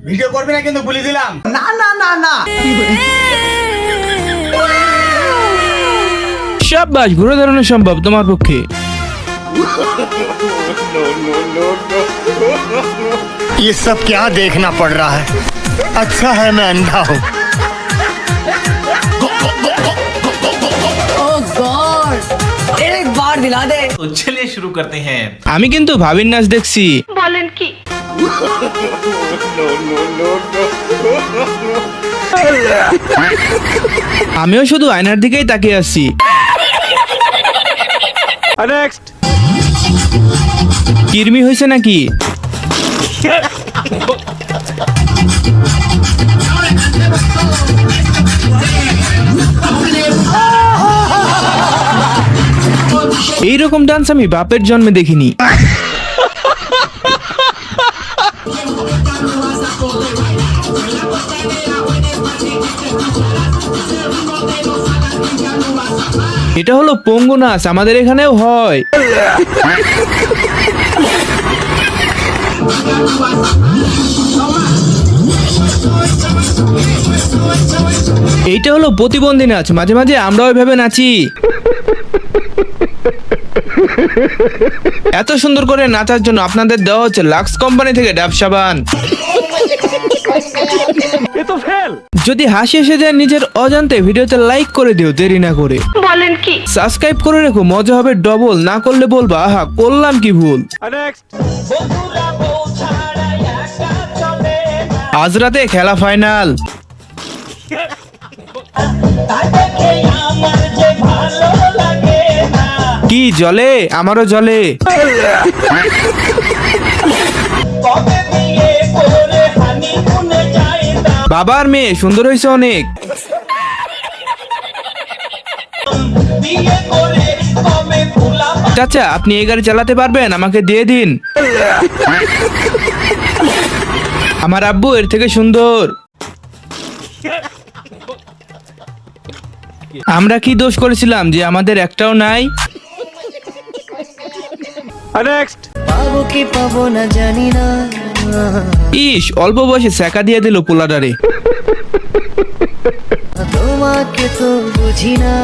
Video করবি না কিন্তু বলে দিলাম। না না না না শাবাশ, ঘুরে দাঁড়ানো সম্ভব তোমার পক্ষে। ये सब क्या देखना पड़ रहा है? अच्छा है मैं अंधा हूँ। ओह गॉड, एक बार दिला दे। तो चलिए शुरू करते हैं। আমি কিন্তু ভাবির নাচ দেখছি। বলেন কি? আমিও শুধু আয়নার দিকেই তাকিয়ে আছি। কিরমি হয়েছে নাকি? এইরকম ডান্স আমি বাপের জন্মে দেখিনি। এটা হলো পঙ্গু নাচ, আমাদের এখানেও হয়। এইটা হলো প্রতিবন্ধী নাচ, মাঝে মাঝে আমরাও এভাবে নাচি। এত সুন্দর করে নাচার জন্য আপনাদের দেওয়া হচ্ছে লাক্স কোম্পানি থেকে ডাব সাবান। যদি হাসি এসে যায় নিজের অজান্তে ভিডিওতে লাইক করে দিও দেরি না করে। বলেন কি? সাবস্ক্রাইব করে রেখো, মজা হবে ডবল। না করলে বলবা আহা করলাম কি ভুল। আজ রাতে খেলা ফাইনাল। কি জলে? আমারও জলে। বাবার মেয়ে সুন্দর হয়েছে অনেক। চাচা আপনি এই গাড়ি চালাতে পারবেন? আমাকে দিয়ে দিন। আমার আব্বু এর থেকে সুন্দর। আমরা কি দোষ করেছিলাম যে আমাদের একটাও নাই? পাবো কি পাবো না জানি না। ইস, অল্প বয়সে সেকা দিয়ে দিল পোলাডারে। তোমাকে তো বুঝি না।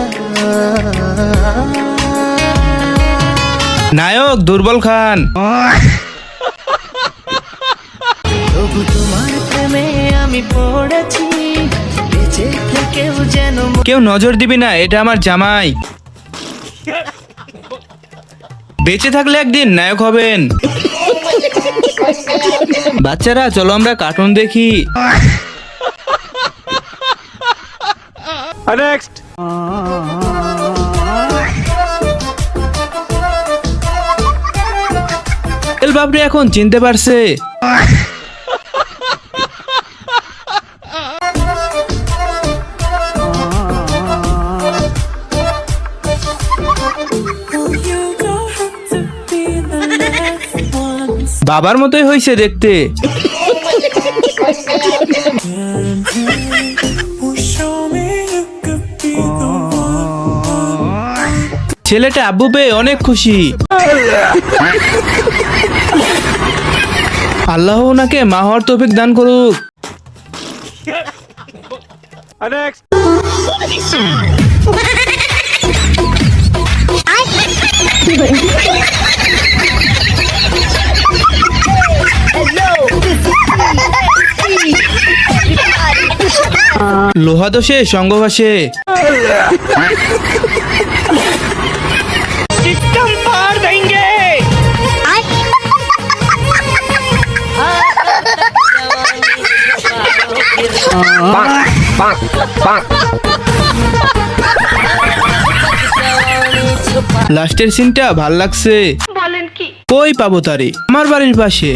নায়ক দুর্বল খান। তবু তোমার প্রেমে আমি পড়েছি, বেঁচে থেকেও যেন কেউ নজর দিবি না, এটা আমার জামাই। বেঁচে থাকলে একদিন নায়ক হবেন। বাচ্চারা চলো আমরা কার্টুন দেখি। এল বাবরি এখন চিনতে পারছে। বাবার মতোই হয়েছে দেখতে। ছেলেটা আব্বু পেয়ে অনেক খুশি। আল্লাহ ওনাকে মা হওয়ার তৌফিক দান করুক। লোহা দোষে সঙ্গ ভাসে। লাস্টের সিনটা ভাল লাগছে। বলেন কি? কই পাবো তারে? আমার বাড়ির পাশে।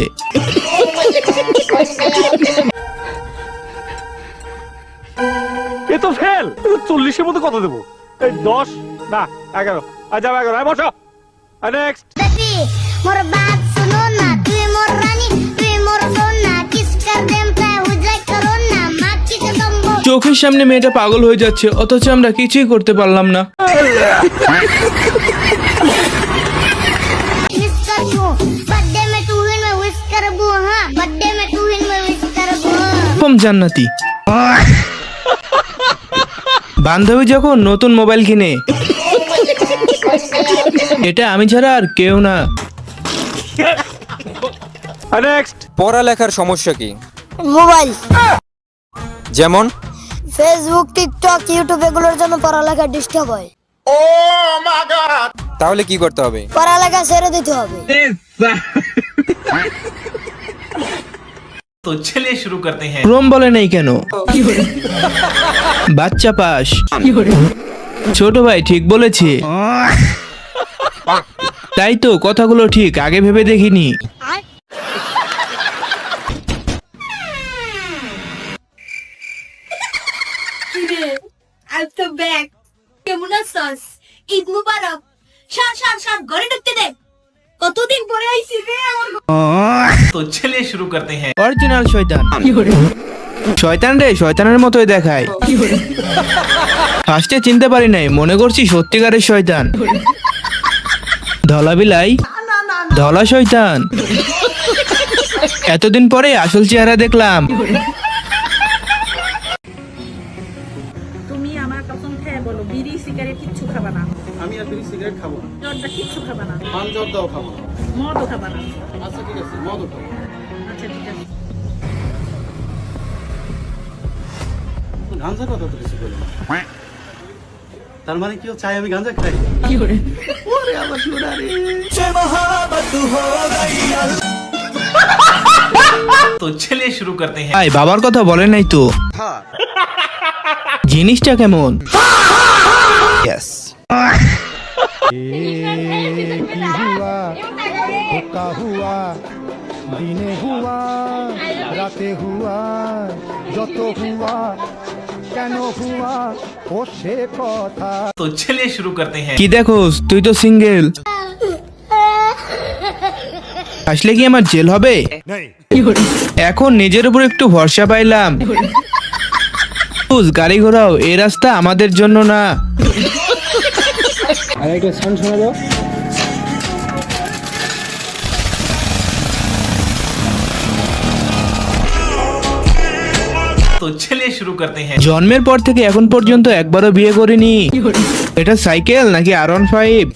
এ তো ফেল। 40-এর মধ্যে কত দেবো? 10 না 11। আচ্ছা 11 বসো। নেক্সট। मोर बात सुनो ना, तू मोर रानी, तू मोर सोना, किस कर देम चाहे हो जाए करो ना, माँ की कसम वो। চোখের সামনে মেয়েটা পাগল হয়ে যাচ্ছে, অথচ আমরা কিছুই করতে পারলাম না। मिस कर दूं, बर्थडे में तू ही मैं विश कर दूं, हाँ। কনফার্ম জান্নাতি। বান্ধবী যখন নতুন মোবাইল কিনে, এটা আমি ছাড়া আর কেউ না। নেক্সট। পড়ালেখার সমস্যা কি? মোবাইল, যেমন ফেসবুক, টিকটক, ইউটিউব এগুলোর জন্য পড়ালেখা ডিস্টার্ব হয়। তাহলে কি করতে হবে? পড়ালেখা ছেড়ে দিতে হবে। ক্রোম বলে নাই কেন? বাচ্চা পাস। ছোট ভাই ঠিক বলেছে। তাই তো, কথাগুলো ঠিক, আগে ভেবে দেখিনি। কেমন আছিস? ঈদ মুবারক। সার ঘরে ঢুকতে দে। কতদিন পরে আইছি রে আমার। অরিজিনাল শয়তান। শয়তান রে, শয়তানের মতোই দেখায়। ফার্স্টে চিনতে পারি নাই, মনে করছি সত্যিকারের শয়তান। ধলা বিলাই, ধলা শয়তান। এতদিন পরে আসল চেহারা দেখলাম। তুমি আমার কসম খেয়ে বলো, বিড়ি সিগারেট কিচ্ছু খাবা না। আমি আর বিড়ি সিগারেট খাবো না, জর্দা কিচ্ছু খাবা না। পান জর্দাও খাবো না। মদও খাবা না। আচ্ছা ঠিক আছে, মদও খাবো। আচ্ছা ঠিক আছে। গাঞ্জা কথা তো কিছু বলি না। তার মানে কি চাই আমি গাঞ্জা খাই? ভাই, বাবার কথা বলে নাই তো। জিনিসটা কেমন? দিনে হুয়া রাতে হুয়া যত হুয়া কেন হুয়া ও সে কথা। কি দেখোস, তুই তো সিঙ্গেল। আসলে কি আমার জেল হবে? এখন নিজের উপর একটু ভরসা পাইলাম। গাড়ি ঘোড়াও, এই রাস্তা আমাদের জন্য না। জন্মের পর থেকে এখন পর্যন্ত একবারও বিয়ে করিনি। এটা সাইকেল নাকি R15?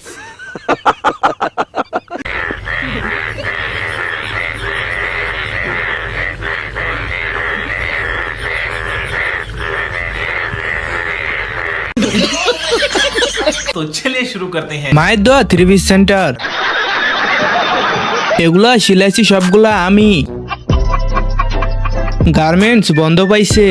মায়ের দোয়া 3 পিস সেন্টার। এগুলা সিলাইছি সবগুলা আমি। গার্মেন্টস বন্ধ পাইছে।